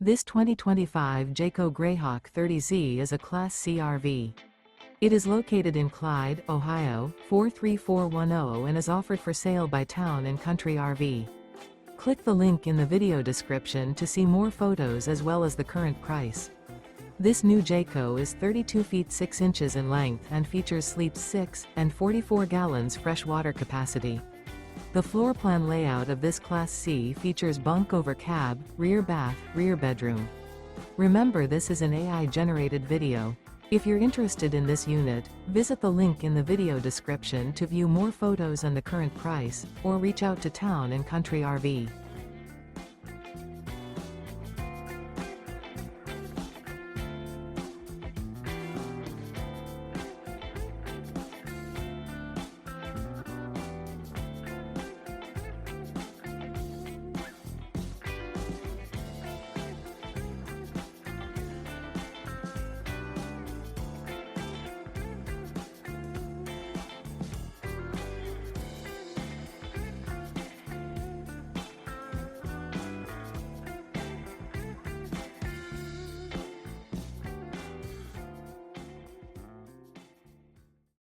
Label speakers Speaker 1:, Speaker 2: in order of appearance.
Speaker 1: This 2025 Jayco Greyhawk 30Z is a Class C RV. It is located in Clyde, Ohio, 43410 and is offered for sale by Town & Country RV. Click the link in the video description to see more photos as well as the current price. This new Jayco is 32 feet 6 inches in length and features sleeps 6 and 44 gallons fresh water capacity. The floor plan layout of this Class C features bunk over cab, rear bath, rear bedroom. Remember, this is an AI-generated video. If you're interested in this unit, visit the link in the video description to view more photos and the current price, or reach out to Town & Country RV.